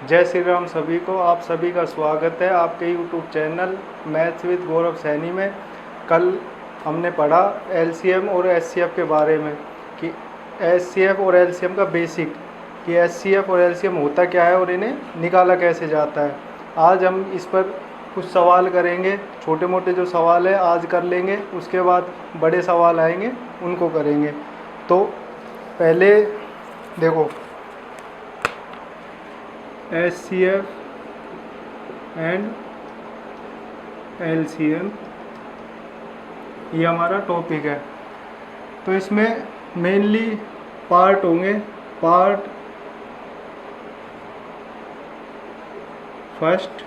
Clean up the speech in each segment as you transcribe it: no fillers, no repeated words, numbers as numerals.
जय श्री राम सभी को। आप सभी का स्वागत है आपके यूट्यूब चैनल मैथ्स विद गौरव सैनी में। कल हमने पढ़ा एलसीएम और एचसीएफ के बारे में कि एचसीएफ और एलसीएम का बेसिक, कि एचसीएफ और एलसीएम होता क्या है और इन्हें निकाला कैसे जाता है। आज हम इस पर कुछ सवाल करेंगे, छोटे मोटे जो सवाल है आज कर लेंगे, उसके बाद बड़े सवाल आएंगे उनको करेंगे। तो पहले देखो, एचसीएफ एंड एलसीएम ये हमारा टॉपिक है। तो इसमें मेनली पार्ट होंगे। पार्ट फर्स्ट,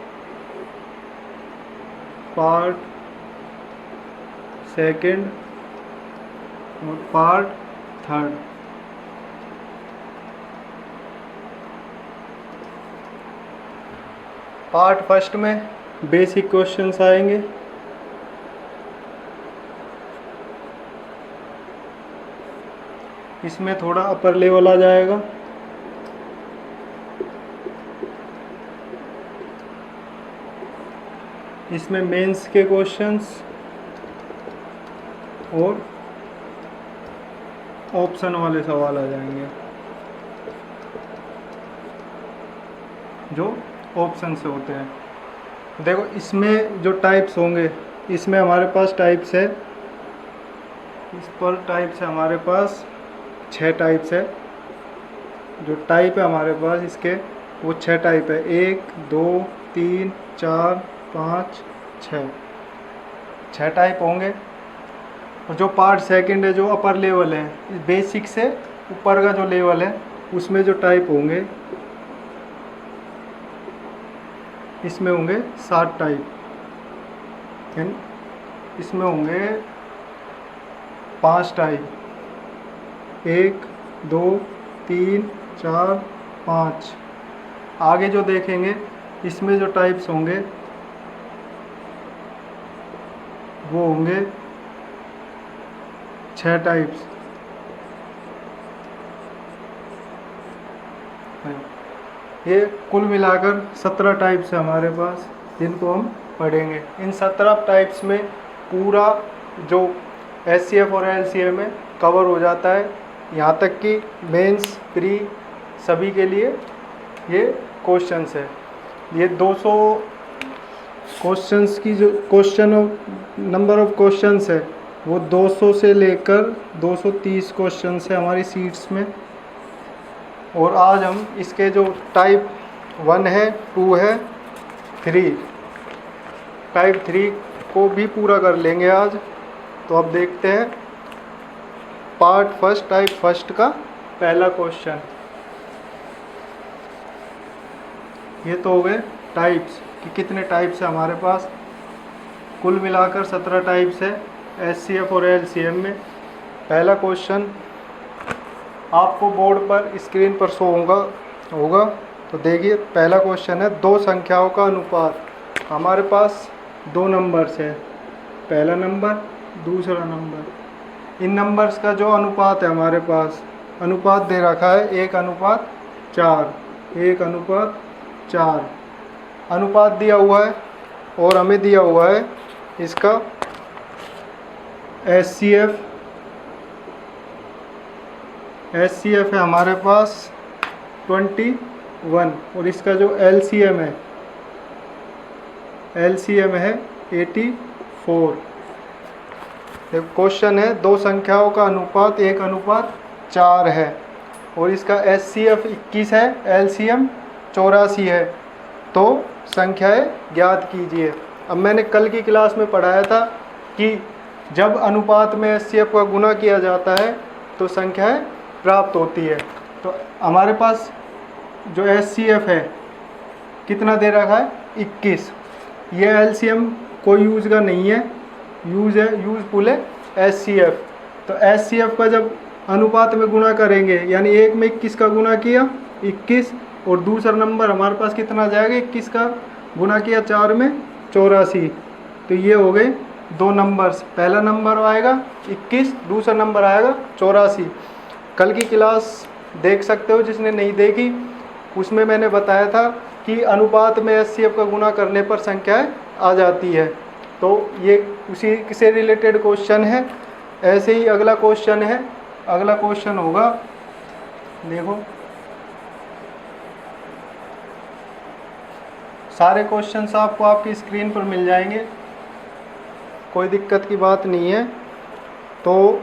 पार्ट सेकंड और पार्ट थर्ड। पार्ट फर्स्ट में बेसिक क्वेश्चंस आएंगे। इसमें थोड़ा अपर लेवल आ जाएगा। इसमें मेंस के क्वेश्चंस और ऑप्शन वाले सवाल आ जाएंगे, जो ऑप्शन से होते हैं। देखो इसमें जो टाइप्स होंगे, इसमें हमारे पास टाइप्स है, इस पर टाइप्स है हमारे पास 6 टाइप्स है। जो टाइप है हमारे पास इसके वो 6 टाइप है। 1 2 3 4 5 6 टाइप होंगे। और जो पार्ट सेकंड है, जो अपर लेवल है, बेसिक से ऊपर का जो लेवल है, उसमें जो टाइप होंगे इसमें होंगे 7 टाइप। इसमें होंगे 5 टाइप, 1 2 3 4 5। आगे जो देखेंगे इसमें जो टाइप्स होंगे वो होंगे 6 टाइप्स। ये कुल मिलाकर 17 टाइप्स है हमारे पास, जिनको हम पढ़ेंगे। इन 17 टाइप्स में पूरा जो एचसीएफ और एलसीएम में कवर हो जाता है, यहाँ तक कि मेंस प्री सभी के लिए ये क्वेश्चंस है। ये 200 क्वेश्चंस की जो नंबर ऑफ क्वेश्चंस है वो 200 से लेकर 230 क्वेश्चंस है हमारी सीट्स में। और आज हम इसके जो टाइप 1 है, 2 है, 3, टाइप 3 को भी पूरा कर लेंगे आज। तो अब देखते हैं पार्ट फर्स्ट, टाइप फर्स्ट का पहला क्वेश्चन। ये तो हो गए टाइप्स कि कितने टाइप्स है हमारे पास। कुल मिलाकर 17 टाइप्स है एचसीएफ और एलसीएम में। पहला क्वेश्चन आपको बोर्ड पर स्क्रीन पर शो होगा। तो देखिए पहला क्वेश्चन है, 2 संख्याओं का अनुपात। हमारे पास 2 नंबर्स है, पहला नंबर, दूसरा नंबर। इन नंबर्स का जो अनुपात है हमारे पास, अनुपात दे रखा है 1:4, 1:4 अनुपात दिया हुआ है। और हमें दिया हुआ है इसका एचसीएफ है हमारे पास 21, और इसका जो एलसीएम है 84। क्वेश्चन है 2 संख्याओं का अनुपात 1:4 है और इसका एचसीएफ 21 है, एलसीएम 84 है। तो संख्याएं ज्ञात कीजिए। अब मैंने कल की क्लास में पढ़ाया था कि जब अनुपात में एचसीएफ का गुना किया जाता है तो संख्याएं प्राप्त होती है। तो हमारे पास जो एचसीएफ है कितना दे रखा है, 21। ये एलसीएम कोई यूज का नहीं है, यूजफुल है एचसीएफ। तो एचसीएफ का जब अनुपात में गुणा करेंगे, यानी 1 में 21 का गुणा किया 21, और दूसरा नंबर हमारे पास कितना जाएगा, 21 का गुणा किया 4 में 84। तो ये हो गए 2 नंबर्स। पहला नंबर आएगा 21, दूसरा नंबर आएगा 84। कल की क्लास देख सकते हो जिसने नहीं देखी। उसमें मैंने बताया था कि अनुपात में HCF का गुना करने पर संख्याएं आ जाती है। तो ये उसी से रिलेटेड क्वेश्चन है। ऐसे ही अगला क्वेश्चन है, अगला क्वेश्चन होगा, देखो सारे क्वेश्चंस आपको आपकी स्क्रीन पर मिल जाएंगे, कोई दिक्कत की बात नहीं है। तो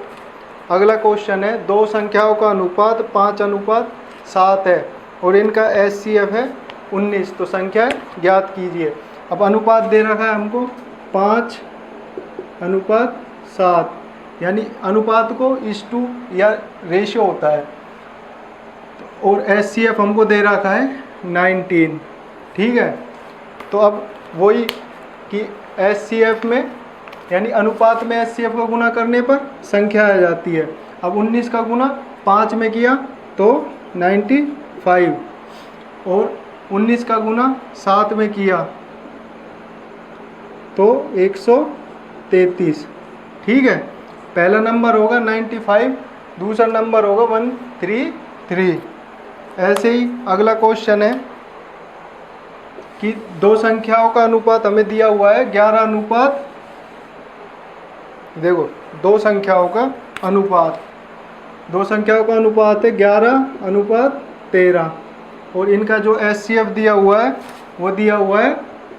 अगला क्वेश्चन है, दो संख्याओं का अनुपात 5:7 है और इनका HCF है 19, तो संख्या ज्ञात कीजिए। अब अनुपात दे रखा है हमको 5:7, यानी अनुपात को इस टू या रेशियो होता है, और HCF हमको दे रखा है 19, ठीक है। तो अब वही कि HCF में यानी अनुपात में HCF का गुना करने पर संख्या आ जाती है। अब 19 का गुना 5 में किया तो 95, और 19 का गुना 7 में किया तो 133, ठीक है। पहला नंबर होगा 95, दूसरा नंबर होगा 133। ऐसे ही अगला क्वेश्चन है कि दो संख्याओं का अनुपात हमें दिया हुआ है 11:, देखो दो संख्याओं का अनुपात है 11:13, और इनका जो HCF दिया हुआ है वो दिया हुआ है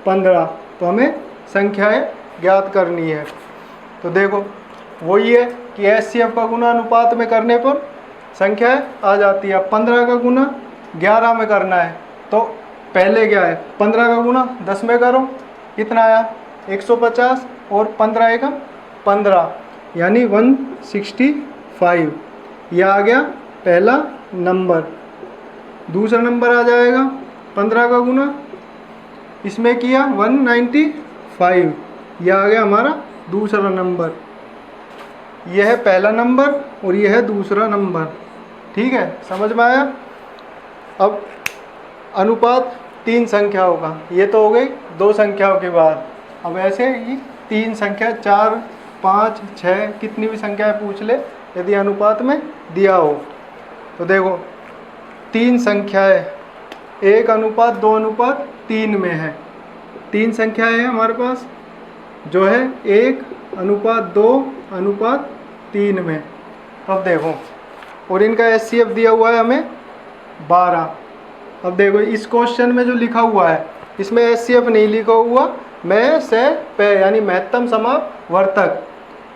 15। तो हमें संख्याएं ज्ञात करनी है। तो देखो वही है कि HCF का गुना अनुपात में करने पर संख्याएं आ जाती है। 15 का गुना 11 में करना है, तो पहले क्या है 15 का गुना 10 में करो, कितना आया 150, और 15 एकम 15 यानी 165, यह आ गया पहला नंबर। दूसरा नंबर आ जाएगा 15 का गुना इसमें किया 195, यह आ गया हमारा दूसरा नंबर। यह है पहला नंबर और यह है दूसरा नंबर, ठीक है, समझ में आया। अब अनुपात 3 संख्याओं का, ये तो हो गई दो संख्याओं के बाद। अब ऐसे ही 3 संख्या 4, 5, 6 कितनी भी संख्याएं पूछ ले, यदि अनुपात में दिया हो। तो देखो 3 संख्याएं 1:2:3 में है। 3 संख्याएं हैं हमारे पास जो है 1:2:3 में। अब देखो, और इनका HCF दिया हुआ है हमें 12। अब देखो इस क्वेश्चन में जो लिखा हुआ है इसमें HCF नहीं लिखा हुआ, में से पे यानी महत्तम समावर्तक।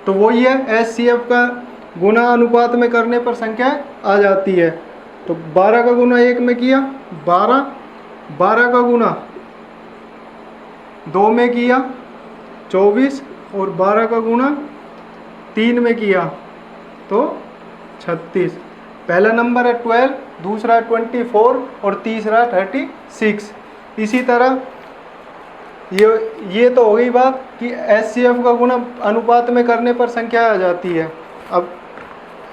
तो वही है HCF का गुना अनुपात में करने पर संख्या आ जाती है। तो 12 का गुना 1 में किया 12, 12 का गुना 2 में किया 24, और 12 का गुना 3 में किया तो 36। पहला नंबर है 12, दूसरा 24 और तीसरा 36। इसी तरह ये तो हो गई बात कि HCF का गुना अनुपात में करने पर संख्या आ जाती है। अब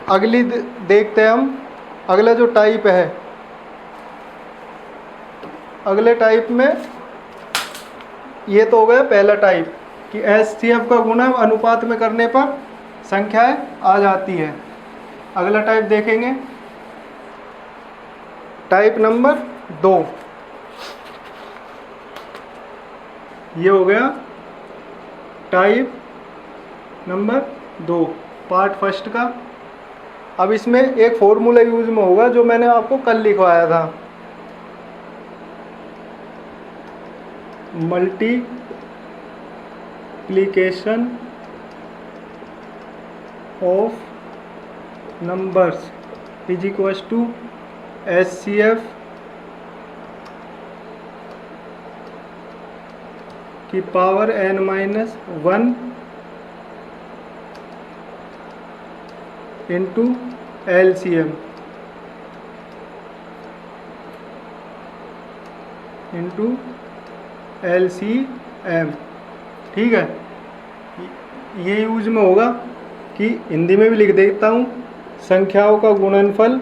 अगली देखते हैं हम, अगला जो टाइप है, अगले टाइप में ये तो हो गया पहला टाइप कि HCF का गुना अनुपात में करने पर संख्याएं आ जाती है। अगला टाइप देखेंगे, टाइप नंबर 2। ये हो गया टाइप नंबर 2 पार्ट फर्स्ट का। अब इसमें एक फॉर्मूला यूज में होगा जो मैंने आपको कल लिखवाया था, multiplication of numbers is equals to HCF की power n-1 into LCM into LCM, ठीक है। ये यूज में होगा कि हिंदी में भी लिख देता हूँ, संख्याओं का गुणनफल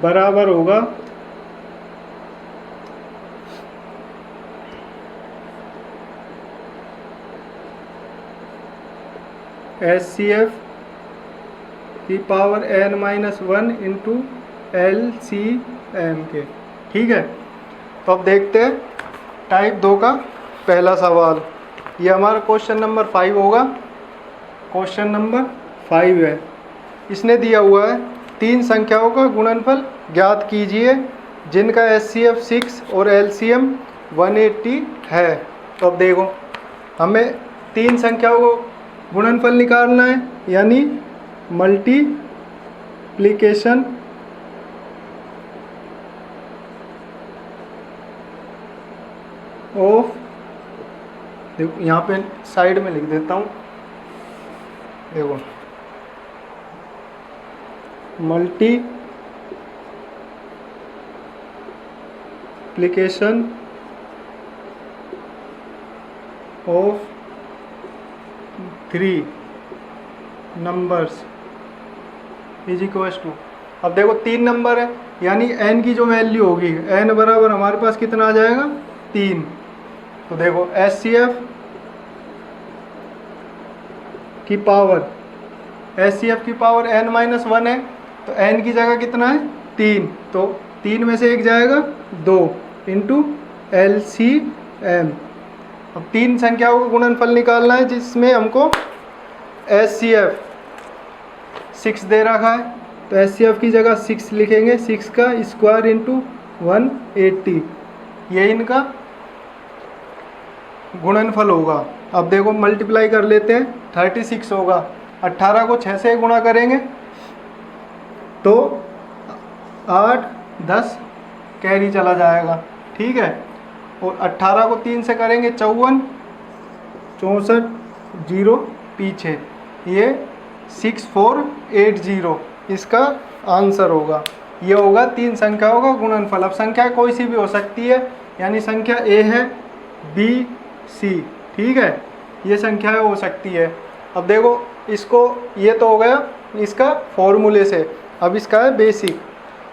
बराबर होगा HCF की पावर n-1 इंटू LCM के। ठीक है, तो अब देखते हैं टाइप 2 का पहला सवाल। ये हमारा क्वेश्चन नंबर 5 होगा। क्वेश्चन नंबर 5 है, इसने दिया हुआ है 3 संख्याओं का गुणनफल ज्ञात कीजिए जिनका HCF 6 और LCM 180 है। तो अब देखो, हमें 3 संख्याओं को गुणनफल निकालना है, यानी मल्टीप्लिकेशन ऑफ, देखो यहाँ पे साइड में लिख देता हूँ, देखो multiplication of 3 numbers is equals to. अब देखो 3 नंबर है, यानी n की जो वैल्यू होगी, n बराबर हमारे पास कितना आ जाएगा 3। तो देखो HCF की पावर n-1 है, तो n की जगह कितना है 3, तो 3 में से एक जाएगा 2 इंटू LCM। अब 3 संख्याओं का गुणनफल निकालना है जिसमें हमको HCF 6 दे रखा है, तो HCF की जगह 6 लिखेंगे, 6 का स्क्वायर इंटू 180, ये इनका गुणनफल होगा। अब देखो मल्टीप्लाई कर लेते हैं, 36 होगा। 18 को 6 से गुणा करेंगे तो 8 10 कैरी चला जाएगा। ठीक है, और 18 को 3 से करेंगे 54, 64 जीरो पीछे, ये 6480 इसका आंसर होगा। ये होगा 3 संख्याओं का गुणनफल। अब संख्या कोई सी भी हो सकती है, यानी संख्या A है, B C, ठीक है, ये संख्याएं हो सकती है। अब देखो इसको, ये तो हो गया इसका फॉर्मूले से, अब इसका है बेसिक।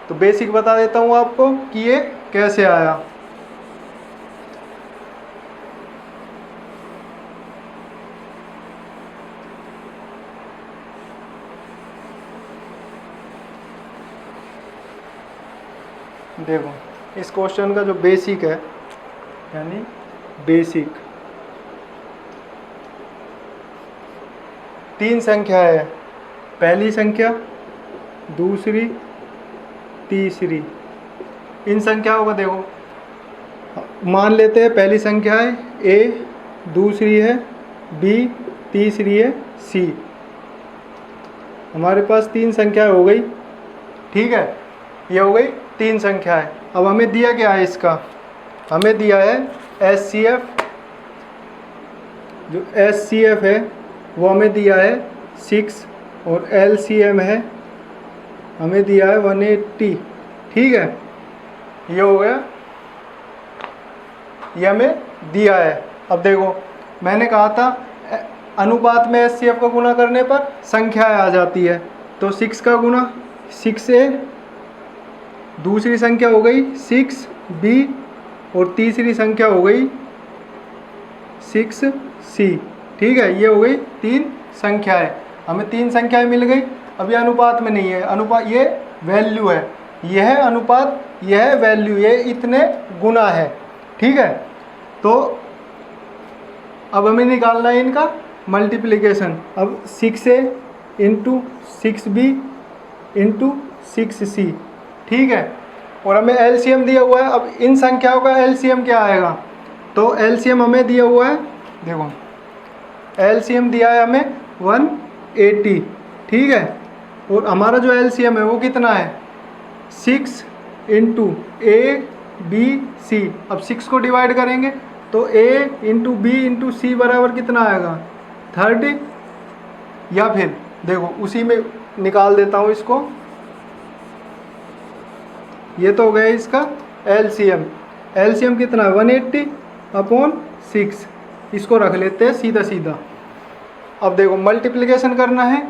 तो बेसिक बता देता हूँ आपको कि ये कैसे आया। देखो इस क्वेश्चन का जो बेसिक है, यानी बेसिक 3 संख्या है, पहली संख्या, दूसरी, तीसरी। इन संख्याओं को देखो, मान लेते हैं पहली संख्या है A, दूसरी है B, तीसरी है C। हमारे पास 3 संख्या हो गई। ठीक है, ये हो गई 3 संख्याएं। अब हमें दिया क्या है इसका, हमें दिया है HCF, जो HCF है वो हमें दिया है 6 और LCM है हमें दिया है 180। ठीक है, ये हो गया, ये हमें दिया है। अब देखो मैंने कहा था अनुपात में HCF का गुणा करने पर संख्याएं आ जाती है, तो 6 का गुणा 6 से, दूसरी संख्या हो गई 6B और तीसरी संख्या हो गई 6C। ठीक है, ये हो गई 3 संख्याएं, हमें 3 संख्याएं मिल गई। अब ये अनुपात में नहीं है, अनुपात ये वैल्यू है, यह है अनुपात, यह है वैल्यू, ये इतने गुना है। ठीक है, तो अब हमें निकालना है इनका मल्टीप्लिकेशन। अब 6A into 6B into 6C। ठीक है, और हमें LCM दिया हुआ है। अब इन संख्याओं का LCM क्या आएगा, तो LCM हमें दिया हुआ है, देखो LCM दिया है हमें 180। ठीक है, और हमारा जो LCM है वो कितना है 6 इंटू ABC। अब 6 को डिवाइड करेंगे तो A into B into C बराबर कितना आएगा 30, या फिर देखो उसी में निकाल देता हूँ इसको, ये तो हो गया इसका LCM। LCM कितना है 180 अपॉन 6, इसको रख लेते हैं सीधा सीधा। अब देखो मल्टीप्लिकेशन करना है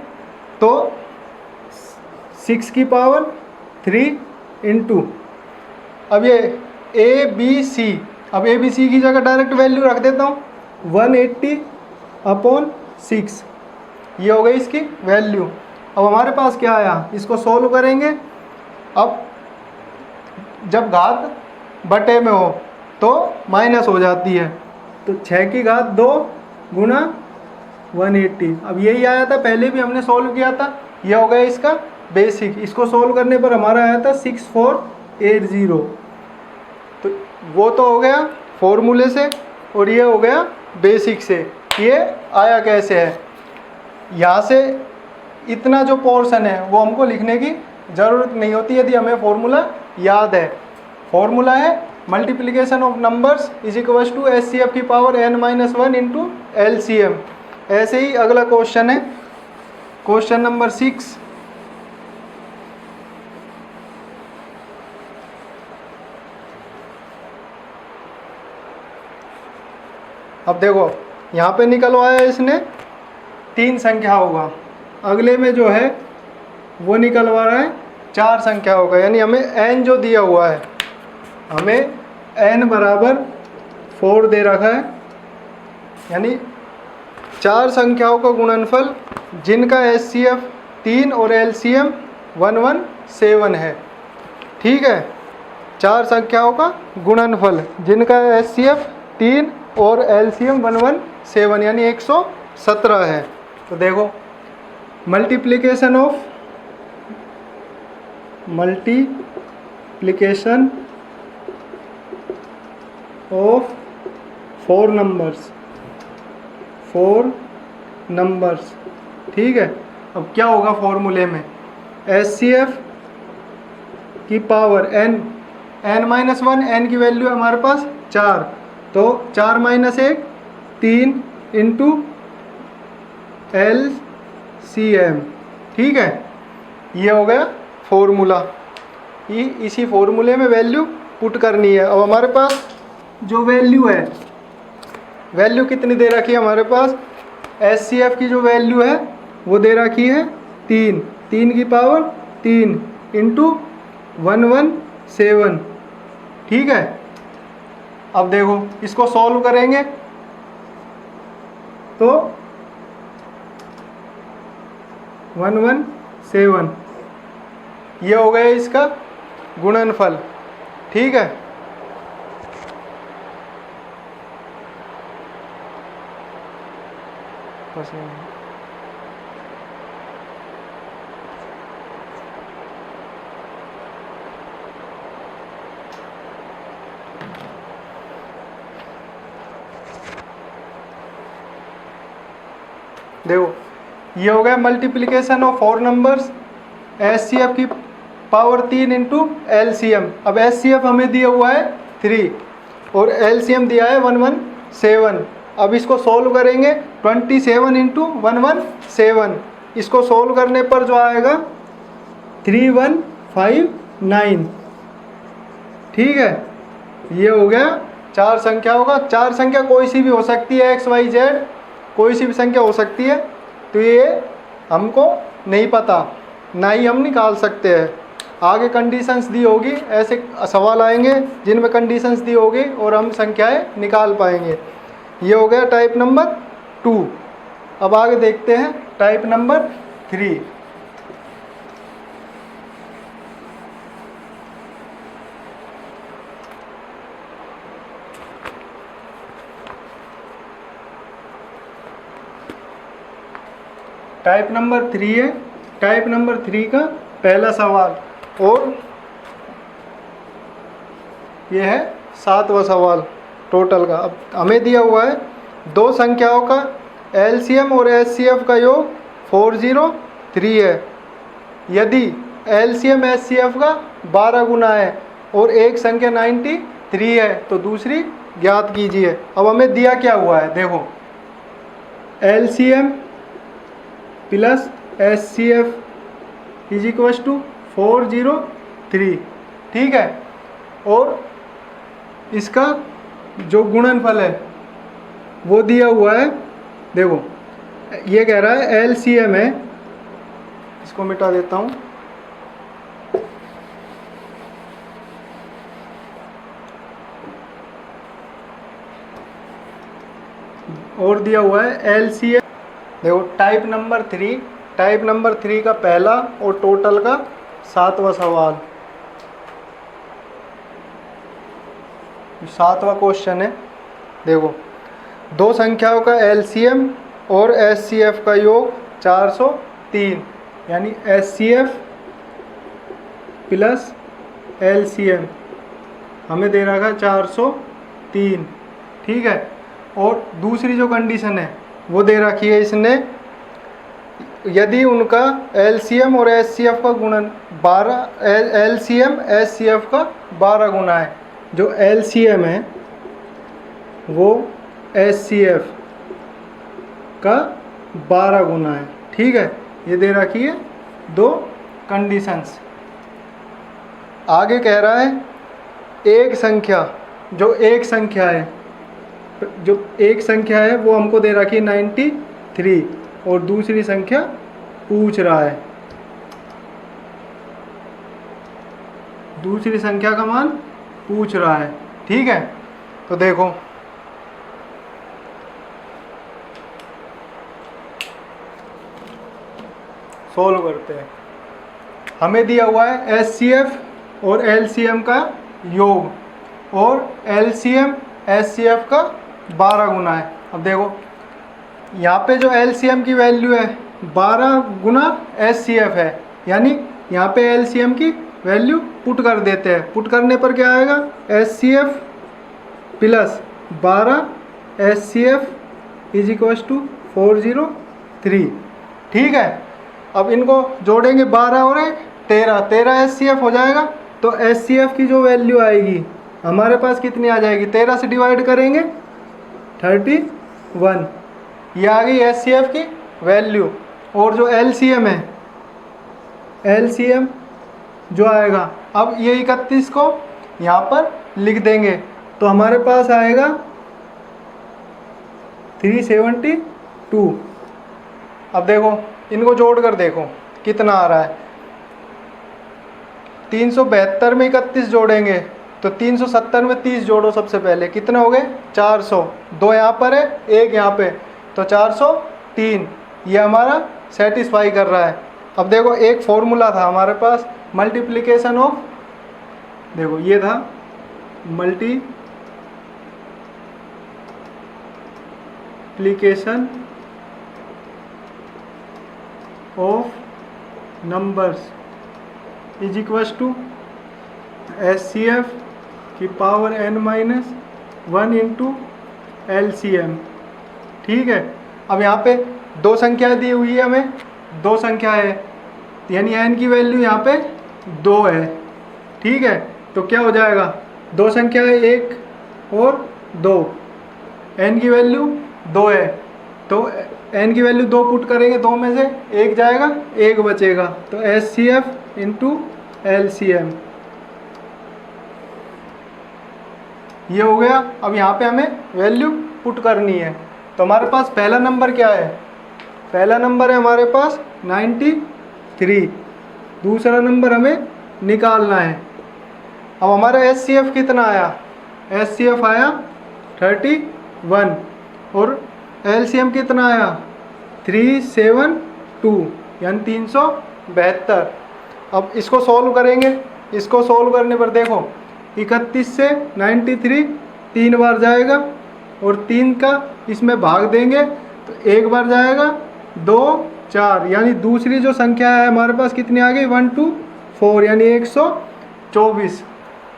तो 6 की पावर 3 इंटू, अब ये ABC, अब ABC की जगह डायरेक्ट वैल्यू रख देता हूँ 180 अपॉन 6, ये हो गई इसकी वैल्यू। अब हमारे पास क्या आया, इसको सोल्व करेंगे। अब जब घात बटे में हो तो माइनस हो जाती है, तो 6 की घात 2 गुना 180। अब यही आया था, पहले भी हमने सोल्व किया था। ये हो गया इसका बेसिक। इसको सोल्व करने पर हमारा आया था 6480। तो वो तो हो गया फॉर्मूले से, और ये हो गया बेसिक से। ये आया कैसे है, यहाँ से इतना जो पोर्शन है वो हमको लिखने की ज़रूरत नहीं होती यदि हमें फॉर्मूला याद है। फॉर्मूला है multiplication of numbers is equal to HCF की पावर n-1 इंटू LCM। ऐसे ही अगला क्वेश्चन है, क्वेश्चन नंबर 6। अब देखो यहाँ पे निकलवाया इसने 3 संख्या होगा, अगले में जो है वो निकलवा रहा है 4 संख्या होगा। यानी हमें n जो दिया हुआ है, हमें n बराबर 4 दे रखा है, यानी 4 संख्याओं का गुणनफल जिनका HCF 3 और LCM 117 है। ठीक है, 4 संख्याओं का गुणनफल जिनका HCF 3 और LCM 117 यानी 117 है। तो देखो मल्टीप्लिकेशन ऑफ 4 नंबर्स। ठीक है, अब क्या होगा फॉर्मूले में, HCF की पावर n-1, n की वैल्यू है हमारे पास 4, तो 4 - 1 3 इंटू LCM। ठीक है, ये हो गया फॉर्मूला। इसी फॉर्मूले में वैल्यू पुट करनी है। अब हमारे पास जो वैल्यू है, वैल्यू कितनी दे रखी है हमारे पास, HCF की जो वैल्यू है वो दे रखी है 3 की पावर 3 इंटू 117। ठीक है, अब देखो इसको सॉल्व करेंगे तो 117 ये हो गया इसका गुणनफल। ठीक है, बस देखो ये हो गया मल्टीप्लिकेशन ऑफ 4 नंबर्स, HCF की पावर 3 इंटू LCM। अब HCF हमें दिया हुआ है 3 और LCM दिया है 117। अब इसको सोल्व करेंगे 27 इंटू 117। इसको सोल्व करने पर जो आएगा 3159। ठीक है, ये हो गया 4 संख्या होगा। 4 संख्या कोई सी भी हो सकती है, XYZ कोई सी भी संख्या हो सकती है। तो ये हमको नहीं पता, ना ही हम निकाल सकते हैं। आगे कंडीशंस दी होगी, ऐसे सवाल आएंगे जिनमें कंडीशंस दी होगी और हम संख्याएं निकाल पाएंगे। ये हो गया टाइप नंबर 2। अब आगे देखते हैं टाइप नंबर 3। टाइप नंबर 3 है। टाइप नंबर 3 का पहला सवाल, और ये है 7वां सवाल टोटल का। अब हमें दिया हुआ है 2 संख्याओं का LCM और HCF का योग 403 है। यदि LCM HCF का 12 गुना है और एक संख्या 93 है तो दूसरी ज्ञात कीजिए। अब हमें दिया क्या हुआ है, देखो LCM plus HCF is equal to 403। ठीक है, और इसका जो गुणनफल है वो दिया हुआ है। देखो ये कह रहा है LCM है, इसको मिटा देता हूँ। और दिया हुआ है LCM देखो टाइप नंबर 3 का पहला और टोटल का 7वां सवाल, 7वां क्वेश्चन है। देखो दो संख्याओं का एलसीएम और एचसीएफ का योग 403, यानी एचसीएफ प्लस एलसीएम हमें दे रखा है 403, ठीक है। और दूसरी जो कंडीशन है वो दे रखी है इसने, यदि उनका एलसीएम और एचसीएफ का गुणन 12, एलसीएम एचसीएफ का 12 गुना है। जो एलसीएम है वो एचसीएफ का 12 गुना है, ठीक है। ये दे रखी है दो कंडीशंस। आगे कह रहा है एक संख्या, जो एक संख्या है वो हमको दे रखी है 93, और दूसरी संख्या पूछ रहा है, दूसरी संख्या का मान पूछ रहा है, ठीक है। तो देखो सोल्व करते हैं। हमें दिया हुआ है एचसीएफ और एलसीएम का योग, और एलसीएम एचसीएफ का 12 गुना है। अब देखो यहाँ पे जो एलसीएम की वैल्यू है 12 गुना एचसीएफ है, यानी यहाँ पे एलसीएम की वैल्यू पुट कर देते हैं। पुट करने पर क्या आएगा, HCF plus 12 HCF is equals to 403, ठीक है। अब इनको जोड़ेंगे 12 और 13 एचसीएफ हो जाएगा। तो एचसीएफ की जो वैल्यू आएगी हमारे पास कितनी आ जाएगी, 13 से डिवाइड करेंगे 31, ये आ गई एचसीएफ की वैल्यू। और जो एलसीएम है, एलसीएम जो आएगा, अब ये 31 को यहाँ पर लिख देंगे तो हमारे पास आएगा 372। अब देखो इनको जोड़ कर देखो कितना आ रहा है। 372 में 31 जोड़ेंगे तो 370 में 30 जोड़ो, सबसे पहले कितना हो गए 400, 2 यहाँ पर है 1 यहाँ पे, तो 403। ये हमारा सेटिस्फाई कर रहा है। अब देखो एक फॉर्मूला था हमारे पास मल्टीप्लिकेशन ऑफ, देखो ये था multiplication of numbers is equals to HCF की पावर n-1 इंटू एलसीएम, ठीक है। अब यहाँ पे दो संख्या दी हुई है हमें, दो संख्या है, यानी n की वैल्यू यहाँ पे 2 है, ठीक है। तो क्या हो जाएगा, दो संख्या है 1 और 2, n की वैल्यू 2 है, तो n की वैल्यू 2 पुट करेंगे, 2 में से 1 जाएगा 1 बचेगा, तो एचसीएफ इंटू एलसीएम ये हो गया। अब यहाँ पे हमें वैल्यू पुट करनी है। तो हमारे पास पहला नंबर क्या है, पहला नंबर है हमारे पास 93, दूसरा नंबर हमें निकालना है। अब हमारा एचसीएफ कितना आया, एचसीएफ आया 31 और एलसीएम कितना आया 372, यानी 372। अब इसको सॉल्व करेंगे, इसको सॉल्व करने पर देखो 31 से 93 3 बार जाएगा, और 3 का इसमें भाग देंगे तो 1 बार जाएगा, 2 4, यानी दूसरी जो संख्या है हमारे पास कितनी आ गई 124, यानी 124।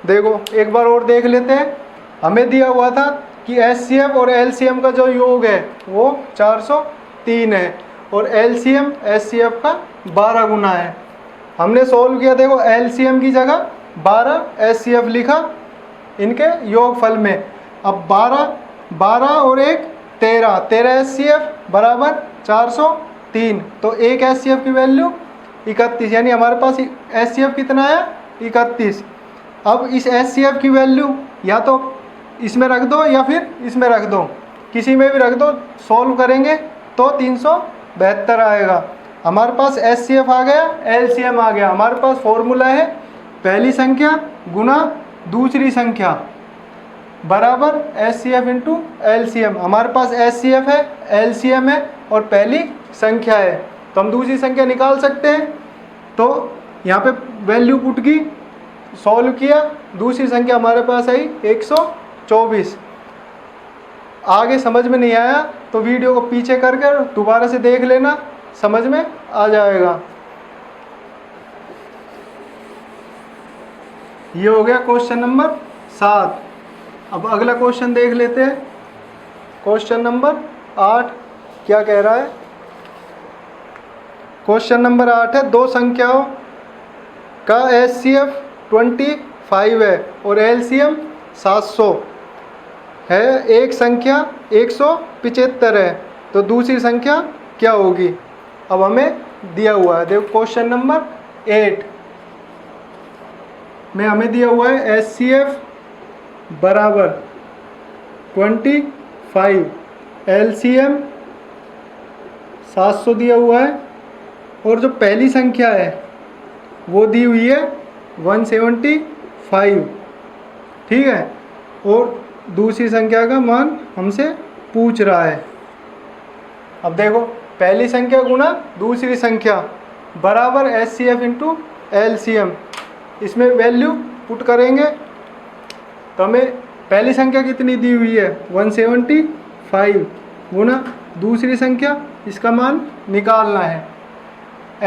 देखो एक बार और देख लेते हैं। हमें दिया हुआ था कि एचसीएफ और एलसीएम का जो योग है वो 403 है, और एलसीएम एचसीएफ का 12 गुना है। हमने सोल्व किया, देखो एलसीएम की जगह 12 एचसीएफ लिखा इनके योगफल में। अब 12 और 1 13 एचसीएफ बराबर 403, तो एक एचसीएफ की वैल्यू 31, यानी हमारे पास एचसीएफ कितना आया 31। अब इस एचसीएफ की वैल्यू या तो इसमें रख दो या फिर इसमें रख दो, किसी में भी रख दो, सोल्व करेंगे तो 372 आएगा। हमारे पास एचसीएफ आ गया, एलसीएम आ गया। हमारे पास फॉर्मूला है पहली संख्या गुना दूसरी संख्या, बराबर HCF इंटू LCM। हमारे पास HCF है, LCM है और पहली संख्या है, तो हम दूसरी संख्या निकाल सकते हैं। तो यहाँ पे वैल्यू पुट की, सॉल्व किया, दूसरी संख्या हमारे पास आई 124। आगे समझ में नहीं आया तो वीडियो को पीछे करके दोबारा से देख लेना, समझ में आ जाएगा। ये हो गया क्वेश्चन नंबर 7। अब अगला क्वेश्चन देख लेते हैं। क्वेश्चन नंबर 8 क्या कह रहा है? क्वेश्चन नंबर 8 है, दो संख्याओं का HCF 25 है और LCM 700 है। एक संख्या 175 है, तो दूसरी संख्या क्या होगी? अब हमें दिया हुआ है, देखो क्वेश्चन नंबर 8 में हमें दिया हुआ है HCF बराबर 25, LCM 700 दिया हुआ है और जो पहली संख्या है वो दी हुई है 175, ठीक है, और दूसरी संख्या का मान हमसे पूछ रहा है। अब देखो, पहली संख्या गुना दूसरी संख्या बराबर HCF इंटू LCM। इसमें वैल्यू पुट करेंगे तो हमें पहली संख्या कितनी दी हुई है 175 गुना दूसरी संख्या, इसका मान निकालना है।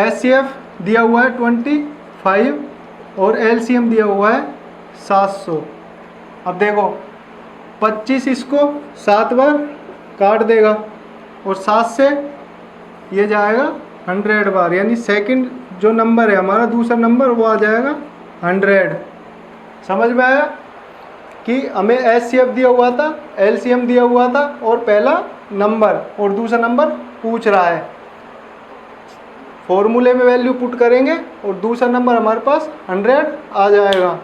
HCF दिया हुआ है 25 और LCM दिया हुआ है 700। अब देखो 25 इसको 7 बार काट देगा और 7 से ये जाएगा 100 बार, यानी सेकंड जो नंबर है हमारा, दूसरा नंबर, वो आ जाएगा 100। समझ में आया कि हमें HCF दिया हुआ था, LCM दिया हुआ था और पहला नंबर और दूसरा नंबर पूछ रहा है। फॉर्मूले में वैल्यू पुट करेंगे और दूसरा नंबर हमारे पास 100 आ जाएगा।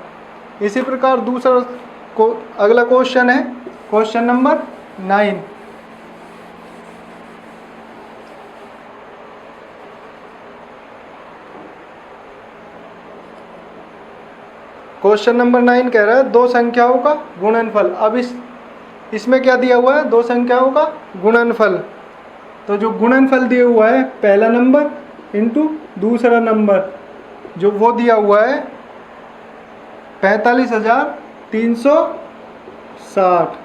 इसी प्रकार दूसरा को अगला क्वेश्चन है, क्वेश्चन नंबर 9। क्वेश्चन नंबर 9 कह रहा है दो संख्याओं का गुणनफल। अब इसमें क्या दिया हुआ है? दो संख्याओं का गुणनफल। तो जो गुणनफल दिया हुआ है पहला नंबर इंटू दूसरा नंबर, जो वो दिया हुआ है 45,360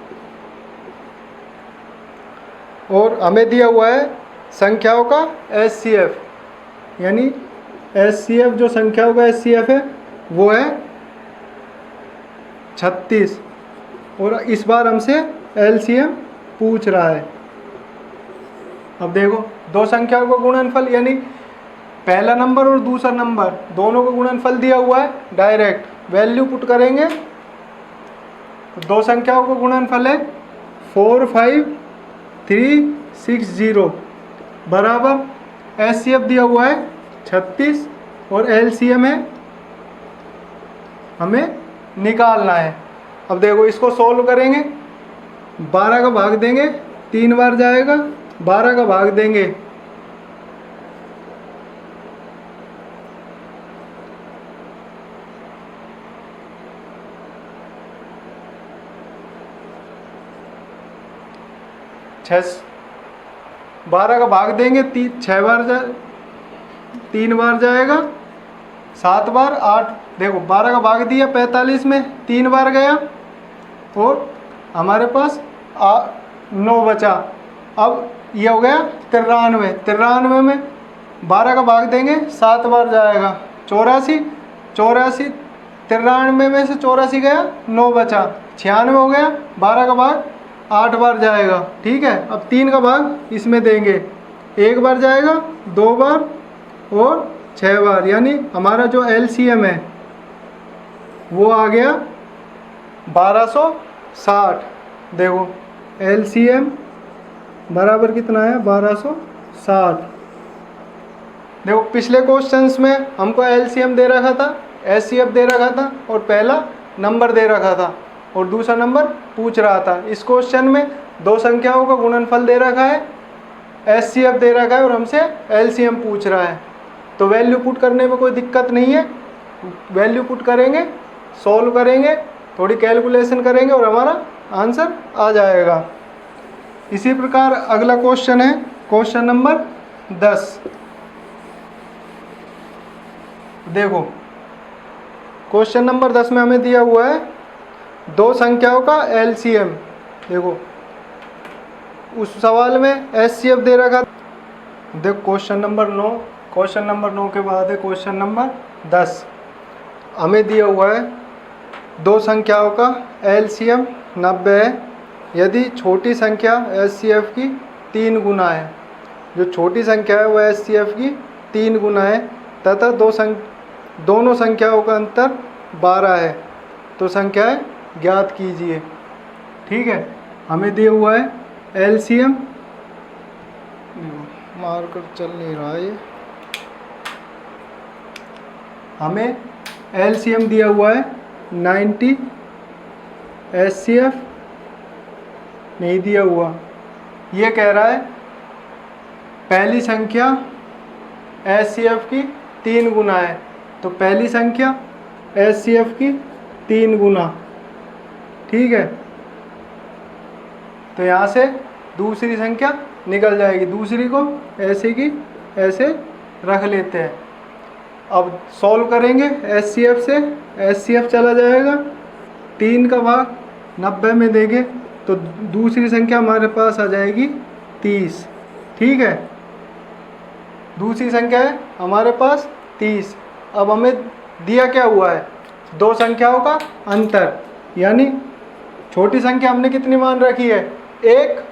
और हमें दिया हुआ है संख्याओं का HCF, यानी HCF जो संख्याओं का HCF है वो है 36 और इस बार हमसे LCM पूछ रहा है। अब देखो, दो संख्याओं का गुणनफल यानी पहला नंबर और दूसरा नंबर दोनों का गुणनफल दिया हुआ है, डायरेक्ट वैल्यू पुट करेंगे तो दो संख्याओं का गुणनफल है 45360 बराबर HCF दिया हुआ है 36 और LCM है हमें निकालना है। अब देखो, इसको सॉल्व करेंगे, 12 का भाग देंगे 3 बार जाएगा, 12 का भाग देंगे बारह का भाग देंगे 6 बार 3 बार जाएगा, 7 बार 8। देखो 12 का भाग दिया 45 में 3 बार गया और हमारे पास 9 बचा। अब ये हो गया 93। 93 में 12 का भाग देंगे 7 बार जाएगा, 84। 84 93 में से 84 गया, 9 बचा, 96 हो गया। 12 का भाग 8 बार जाएगा, ठीक है। अब 3 का भाग इसमें देंगे, 1 बार जाएगा, 2 बार और 6 बार, यानी हमारा जो LCM है वो आ गया 1260। देखो LCM बराबर कितना है 1260। देखो पिछले क्वेश्चंस में हमको LCM दे रखा था, HCF दे रखा था और पहला नंबर दे रखा था और दूसरा नंबर पूछ रहा था। इस क्वेश्चन में दो संख्याओं का गुणनफल दे रखा है, HCF दे रखा है और हमसे LCM पूछ रहा है। तो वैल्यू पुट करने में कोई दिक्कत नहीं है, वैल्यू पुट करेंगे, सॉल्व करेंगे, थोड़ी कैलकुलेशन करेंगे और हमारा आंसर आ जाएगा। इसी प्रकार अगला क्वेश्चन है क्वेश्चन नंबर 10। देखो क्वेश्चन नंबर 10 में हमें दिया हुआ है दो संख्याओं का एलसीएम। देखो उस सवाल में एचसीएफ दे रखा। देखो क्वेश्चन नंबर 9 के बाद है क्वेश्चन नंबर 10। हमें दिया हुआ है दो संख्याओं का एलसीएम 90 है यदि छोटी संख्या एचसीएफ की 3 गुना है। जो छोटी संख्या है वो एचसीएफ की 3 गुना है तथा दोनों संख्याओं का अंतर 12 है, तो संख्याएं ज्ञात कीजिए। ठीक है, हमें दिया हुआ है एलसीएम, मार्कर चल नहीं रहा है ये। हमें एलसीएम दिया हुआ है 90, एचसीएफ नहीं दिया हुआ। ये कह रहा है पहली संख्या एचसीएफ की 3 गुना है, तो पहली संख्या एचसीएफ की 3 गुना। ठीक है, तो यहाँ से दूसरी संख्या निकल जाएगी, दूसरी को ऐसे की ऐसे रख लेते हैं। अब सॉल्व करेंगे एचसीएफ से, एचसीएफ चला जाएगा 3 का भाग 90 में देंगे तो दूसरी संख्या हमारे पास आ जाएगी 30। ठीक है, दूसरी संख्या है हमारे पास 30। अब हमें दिया क्या हुआ है, दो संख्याओं का अंतर, यानी छोटी संख्या हमने कितनी मान रखी है, एक।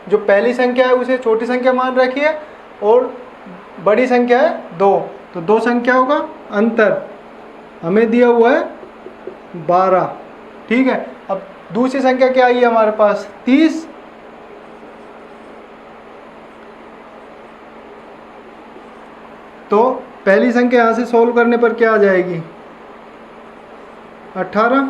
जो पहली संख्या है उसे छोटी संख्या मान रखी है और बड़ी संख्या है 2, तो दो संख्याओं का अंतर हमें दिया हुआ है 12। ठीक है, अब दूसरी संख्या क्या आई है हमारे पास 30। तो पहली संख्या यहाँ से सोल्व करने पर क्या आ जाएगी 18।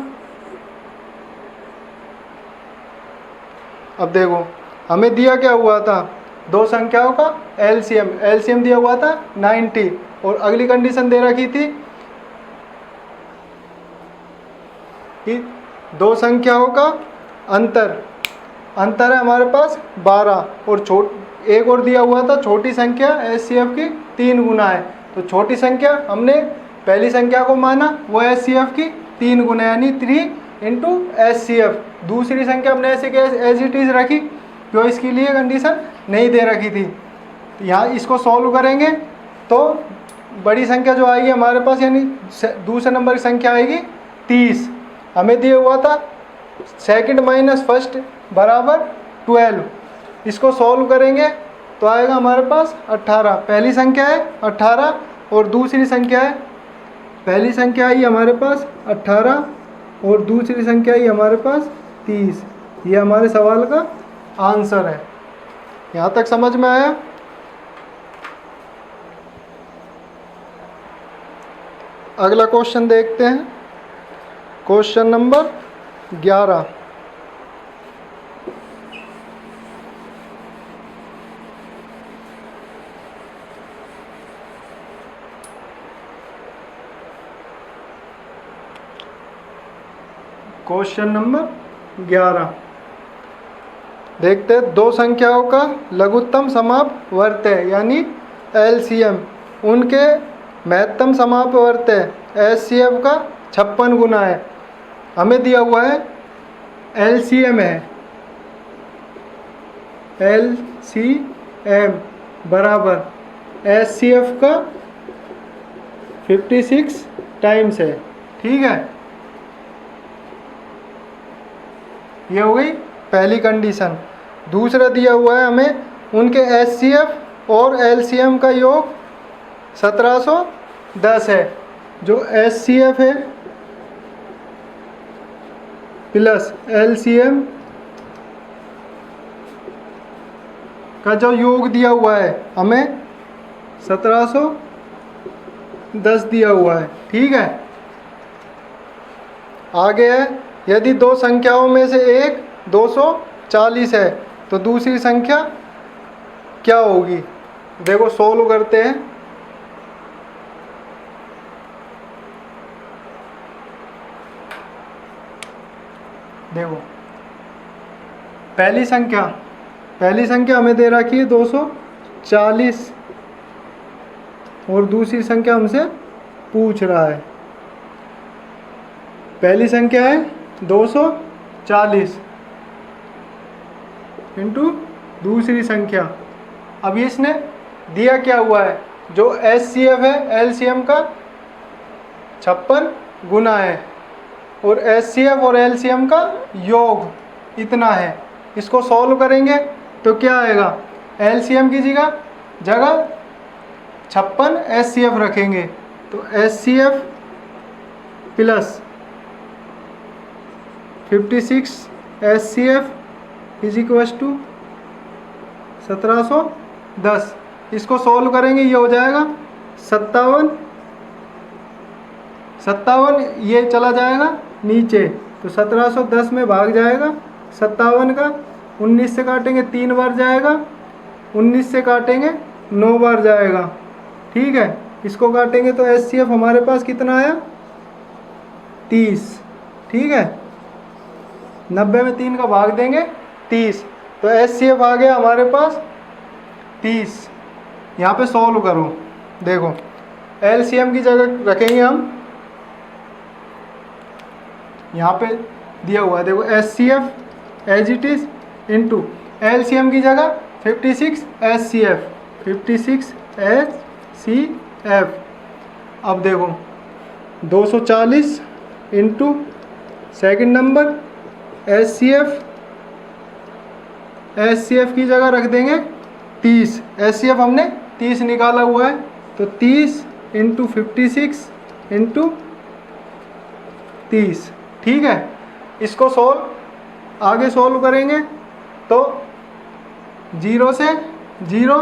अब देखो हमें दिया क्या हुआ था, दो संख्याओं का एलसीएम, एलसीएम दिया हुआ था 90 और अगली कंडीशन दे रखी थी कि दो संख्याओं का अंतर है हमारे पास 12 और एक और दिया हुआ था छोटी संख्या एचसीएफ की 3 गुना है। तो छोटी संख्या हमने पहली संख्या को माना वो एचसीएफ की 3 गुना यानी 3 इंटू एचसीएफ। दूसरी संख्या हमने ऐसे एज इट इज़ रखी जो इसके लिए कंडीशन नहीं दे रखी थी। तो यहाँ इसको सॉल्व करेंगे तो बड़ी संख्या जो आएगी हमारे पास यानी दूसरे नंबर की संख्या आएगी 30। हमें दिया हुआ था सेकंड माइनस फर्स्ट बराबर 12। इसको सॉल्व करेंगे तो आएगा हमारे पास 18। पहली संख्या है 18 और दूसरी संख्या है, पहली संख्या आई हमारे पास 18 और दूसरी संख्या आई हमारे पास 30। ये हमारे सवाल का आंसर है। यहाँ तक समझ में आया। अगला क्वेश्चन देखते हैं, क्वेश्चन नंबर 11। क्वेश्चन नंबर 11 देखते हैं, दो संख्याओं का लघुत्तम समापवर्त्य यानी एलसीएम, उनके महत्तम समापवर्त्य एचसीएफ का 56 गुना है। हमें दिया हुआ है एलसीएम है एलसीएम बराबर एचसीएफ का 56 टाइम्स है। ठीक है, ये हो गई पहली कंडीशन। दूसरा दिया हुआ है हमें उनके एचसीएफ और एलसीएम का योग 1710 है। जो एचसीएफ है प्लस एलसीएम का जो योग दिया हुआ है हमें 1710 दिया हुआ है। ठीक है, आगे है यदि दो संख्याओं में से एक 240 है तो दूसरी संख्या क्या होगी। देखो सोल्व करते हैं। देखो पहली संख्या हमें दे रखी है 240 और दूसरी संख्या हमसे पूछ रहा है। पहली संख्या है 240 इंटू दूसरी संख्या। अब इसने दिया क्या हुआ है, जो HCF है LCM का 56 गुना है और HCF और LCM का योग इतना है। इसको सॉल्व करेंगे तो क्या आएगा, LCM की जगह 56 HCF रखेंगे तो HCF plus 56 HCF is equals to 1710। इसको सॉल्व करेंगे, ये हो जाएगा 57, ये चला जाएगा नीचे तो 1710 में भाग जाएगा 57 का। 19 से काटेंगे 3 बार जाएगा, 19 से काटेंगे 9 बार जाएगा। ठीक है, इसको काटेंगे तो HCF हमारे पास कितना आया, 30। ठीक है, 90 में 3 का भाग देंगे 30 तो HCF आ गया हमारे पास 30। यहाँ पे सॉल्व करो, देखो LCM की जगह रखेंगे हम, यहाँ पे दिया हुआ है देखो HCF as it is into LCM की जगह 56 HCF। अब देखो 240 इंटू सेकेंड नंबर HCF की जगह रख देंगे 30। HCF हमने 30 निकाला हुआ है तो 30 इंटू 56 इंटू 30। ठीक है, इसको आगे सोल्व करेंगे तो 0 से 0,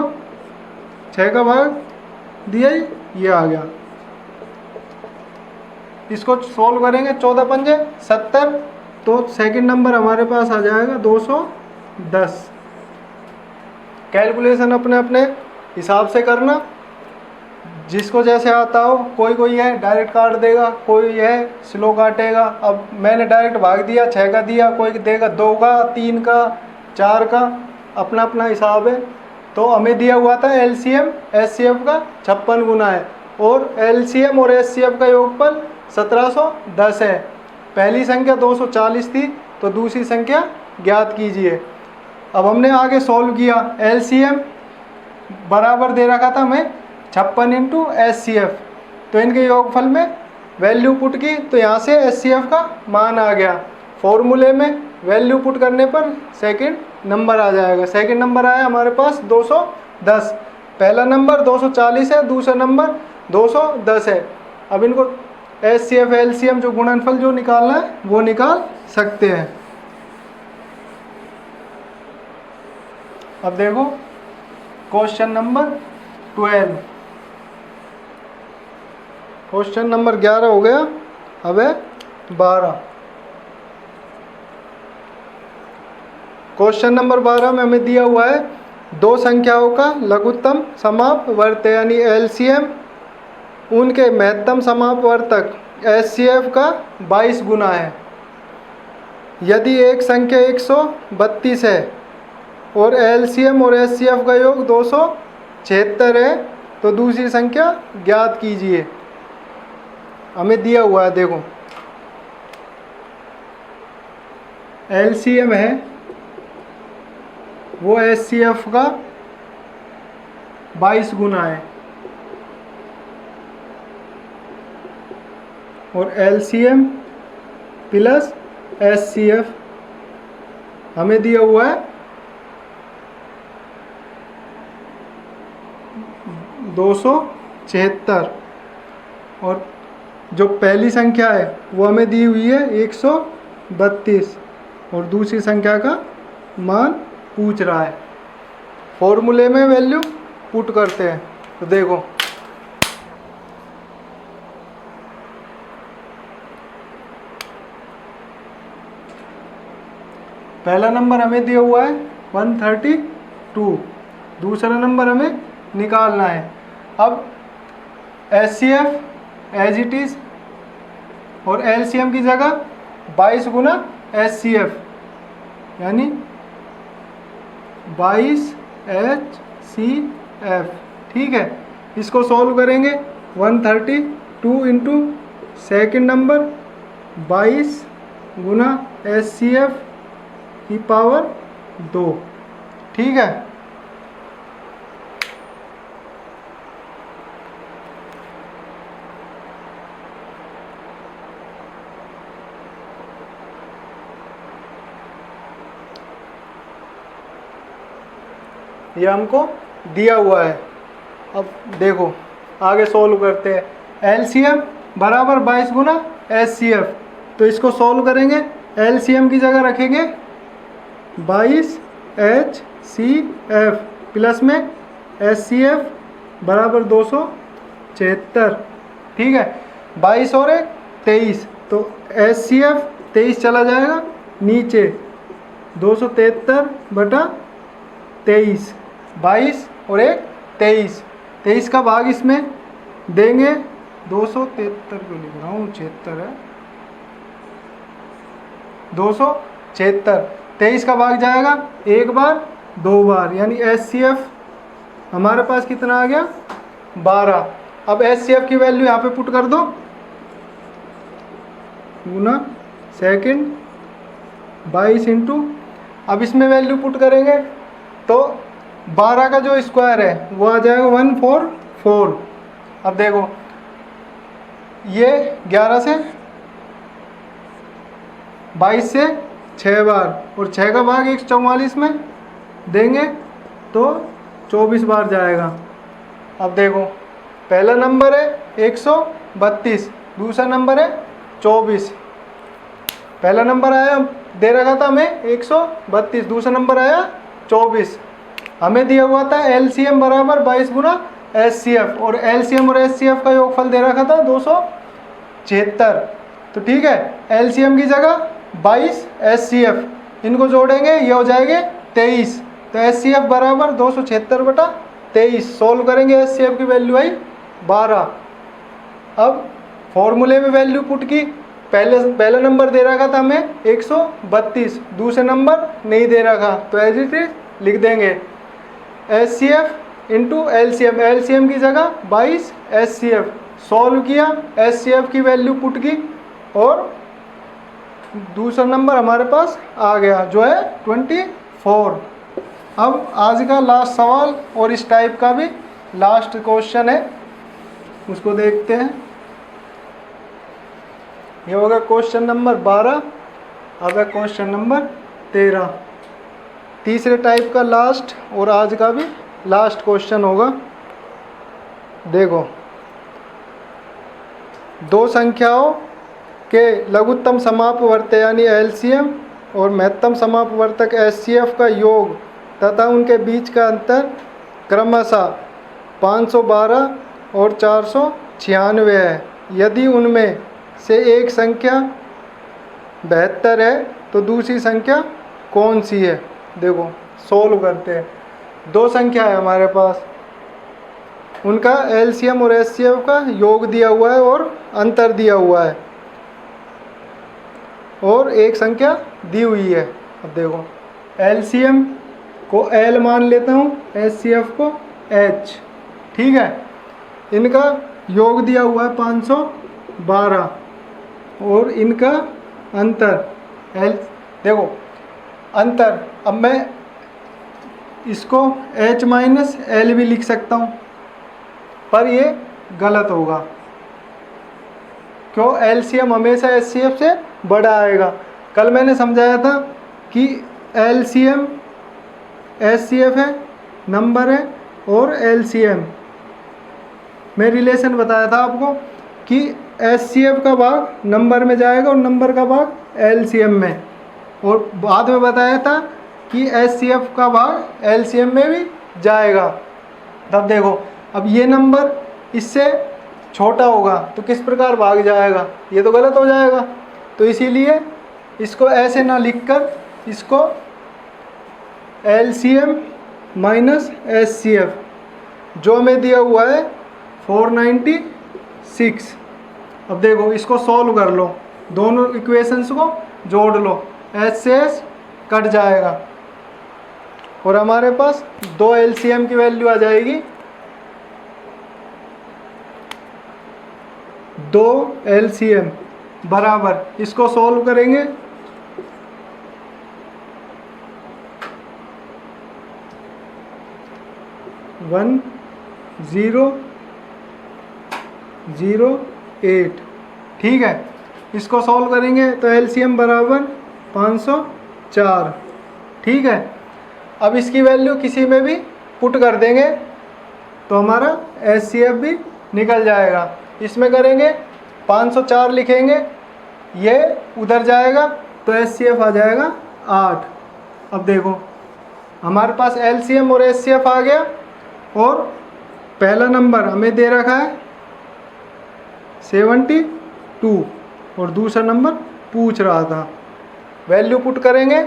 6 का भाग दिया ये आ गया। इसको सोल्व करेंगे 14 पंजे 70 तो सेकंड नंबर हमारे पास आ जाएगा 210। कैलकुलेशन अपने अपने हिसाब से करना, जिसको जैसे आता हो। कोई है डायरेक्ट काट देगा, कोई है स्लो काटेगा। अब मैंने डायरेक्ट भाग दिया, 6 का दिया, कोई देगा 2 का, 3 का, 4 का, अपना अपना हिसाब है। तो हमें दिया हुआ था LCM HCF का 56 गुना है और LCM और HCF का योगफल 1710 है। पहली संख्या 240 थी तो दूसरी संख्या ज्ञात कीजिए। अब हमने आगे सॉल्व किया, LCM बराबर दे रखा था हमें 56 इंटू HCF, तो इनके योगफल में वैल्यू पुट की तो यहाँ से HCF का मान आ गया। फॉर्मूले में वैल्यू पुट करने पर सेकंड नंबर आ जाएगा। सेकंड नंबर आया हमारे पास 210। पहला नंबर 240 है, दूसरा नंबर 210 है। अब इनको HCF LCM जो गुणनफल जो निकालना है वो निकाल सकते हैं। अब देखो क्वेश्चन नंबर 12, क्वेश्चन नंबर 11 हो गया, अब है 12। क्वेश्चन नंबर 12 में हमें दिया हुआ है दो संख्याओं का लघुत्तम समापवर्त यानी LCM, उनके महत्तम समापवर्तक HCF का 22 गुना है। यदि एक संख्या 132 है और LCM और HCF का योग 276 है तो दूसरी संख्या ज्ञात कीजिए। हमें दिया हुआ है, देखो LCM है वो HCF का 22 गुना है और LCM प्लस HCF हमें दिया हुआ है 276 और जो पहली संख्या है वो हमें दी हुई है 132 और दूसरी संख्या का मान पूछ रहा है। फॉर्मूले में वैल्यू पुट करते हैं तो देखो पहला नंबर हमें दिया हुआ है 132, दूसरा नंबर हमें निकालना है। अब HCF एज इट इज और LCM की जगह 22 गुना HCF यानी 22HCF। ठीक है, इसको सॉल्व करेंगे 132 इंटू सेकेंड नंबर 22 गुना HCF की पावर 2। ठीक है, ये हमको दिया हुआ है। अब देखो आगे सोल्व करते हैं। LCM बराबर 22 गुना HCF, तो इसको सोल्व करेंगे। LCM की जगह रखेंगे 22HCF प्लस में HCF बराबर 276। ठीक है, 22 और 1 23, तो HCF 23 चला जाएगा नीचे, 273/23, 22 और 1 23, 23 का भाग इसमें देंगे, 273 को लिख रहा हूँ, 76 है, 276, 23 का भाग जाएगा एक बार 2 बार, यानी HCF हमारे पास कितना आ गया 12। अब HCF की वैल्यू यहाँ पे पुट कर दो, गुना सेकंड 22 इंटू, अब इसमें वैल्यू पुट करेंगे तो 12 का जो स्क्वायर है वो आ जाएगा 144। अब देखो ये 11 से 22 से 6 बार, और 6 का भाग 144 में देंगे तो 24 बार जाएगा। अब देखो पहला नंबर है 132, दूसरा नंबर है 24। पहला नंबर आया दे रखा था हमें 132, दूसरा नंबर आया 24। हमें दिया हुआ था LCM बराबर 22 गुना HCF, और LCM और HCF का योगफल दे रखा था 276। तो ठीक है, LCM की जगह 22 HCF, इनको जोड़ेंगे ये हो जाएंगे 23, तो HCF बराबर 276/23। सोल्व करेंगे, HCF की वैल्यू आई 12। अब फॉर्मूले में वैल्यू पुट की, पहला नंबर दे रखा था हमें 132, दूसरे नंबर नहीं दे रखा, तो एज इट इज लिख देंगे HCF इंटू LCM, LCM की जगह 22 HCF। सॉल्व किया, HCF की वैल्यू पुट की और दूसरा नंबर हमारे पास आ गया जो है 24। अब आज का लास्ट सवाल और इस टाइप का भी लास्ट क्वेश्चन है, उसको देखते हैं। ये होगा क्वेश्चन नंबर 12। अब है क्वेश्चन नंबर 13, तीसरे टाइप का लास्ट और आज का भी लास्ट क्वेश्चन होगा। देखो, दो संख्याओं के लघुत्तम समापवर्त यानी LCM और महत्तम समापवर्तक HCF का योग तथा उनके बीच का अंतर क्रमशः 512 और 496 है। यदि उनमें से एक संख्या 72 है तो दूसरी संख्या कौन सी है। देखो सोल्व करते हैं। दो संख्या है हमारे पास, उनका LCM और HCF का योग दिया हुआ है और अंतर दिया हुआ है, और एक संख्या दी हुई है। अब देखो LCM को L मान लेता हूँ, HCF को H। ठीक है, इनका योग दिया हुआ है 512 और इनका अंतर देखो अंतर, अब मैं इसको H माइनस L भी लिख सकता हूँ, पर ये गलत होगा, क्यों, LCM हमेशा HCF से बड़ा आएगा। कल मैंने समझाया था कि LCM HCF है, नंबर है, और LCM में रिलेशन बताया था आपको कि HCF का भाग नंबर में जाएगा और नंबर का भाग LCM में, और बाद में बताया था कि HCF का भाग LCM में भी जाएगा। तब देखो अब ये नंबर इससे छोटा होगा तो किस प्रकार भाग जाएगा, ये तो गलत हो जाएगा। तो इसीलिए इसको ऐसे ना लिखकर इसको LCM माइनस HCF जो हमें दिया हुआ है 496। अब देखो इसको सॉल्व कर लो, दोनों इक्वेशंस को जोड़ लो, H से H कट जाएगा, और हमारे पास 2 LCM की वैल्यू आ जाएगी 2 LCM बराबर, इसको सॉल्व करेंगे 1008। ठीक है, इसको सॉल्व करेंगे तो LCM बराबर 504। ठीक है, अब इसकी वैल्यू किसी में भी पुट कर देंगे तो हमारा HCF भी निकल जाएगा। इसमें करेंगे 504 लिखेंगे, ये उधर जाएगा तो HCF आ जाएगा 8। अब देखो हमारे पास LCM और HCF आ गया, और पहला नंबर हमें दे रखा है 72 और दूसरा नंबर पूछ रहा था। वैल्यू पुट करेंगे,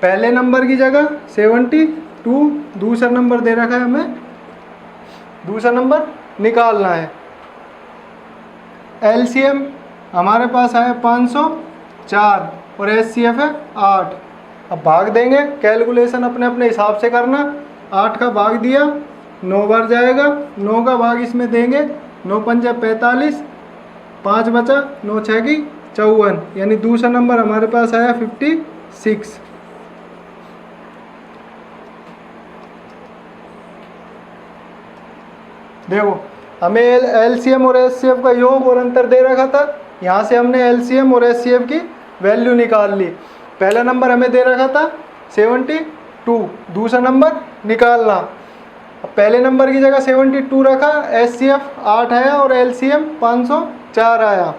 पहले नंबर की जगह 72, दूसरा नंबर दे रखा है हमें, दूसरा नंबर निकालना है। LCM हमारे पास है 504 और HCF है 8। अब भाग देंगे, कैलकुलेशन अपने अपने हिसाब से करना। 8 का भाग दिया 9 बार जाएगा, 9 का भाग इसमें देंगे, 9 पंजा 45, 5 बचा, 9 6 की 54, यानी दूसरा नंबर हमारे पास आया 56। देखो हमें LCM और HCF का योग और अंतर दे रखा था, यहाँ से हमने LCM और HCF की वैल्यू निकाल ली। पहला नंबर हमें दे रखा था 72, दूसरा नंबर निकालना। अब पहले नंबर की जगह 72 रखा, HCF 8 आया और LCM 504 आया।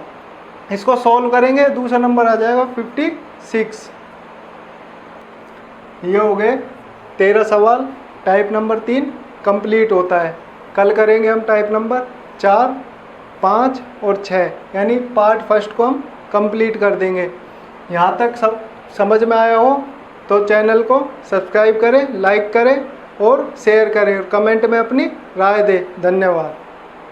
इसको सॉल्व करेंगे, दूसरा नंबर आ जाएगा 56। ये हो गए 13 सवाल। टाइप नंबर 3 कंप्लीट होता है। कल करेंगे हम टाइप नंबर 4, 5 और 6, यानी पार्ट फर्स्ट को हम कंप्लीट कर देंगे। यहाँ तक सब समझ में आया हो तो चैनल को सब्सक्राइब करें, लाइक करें और शेयर करें, और कमेंट में अपनी राय दें। धन्यवाद।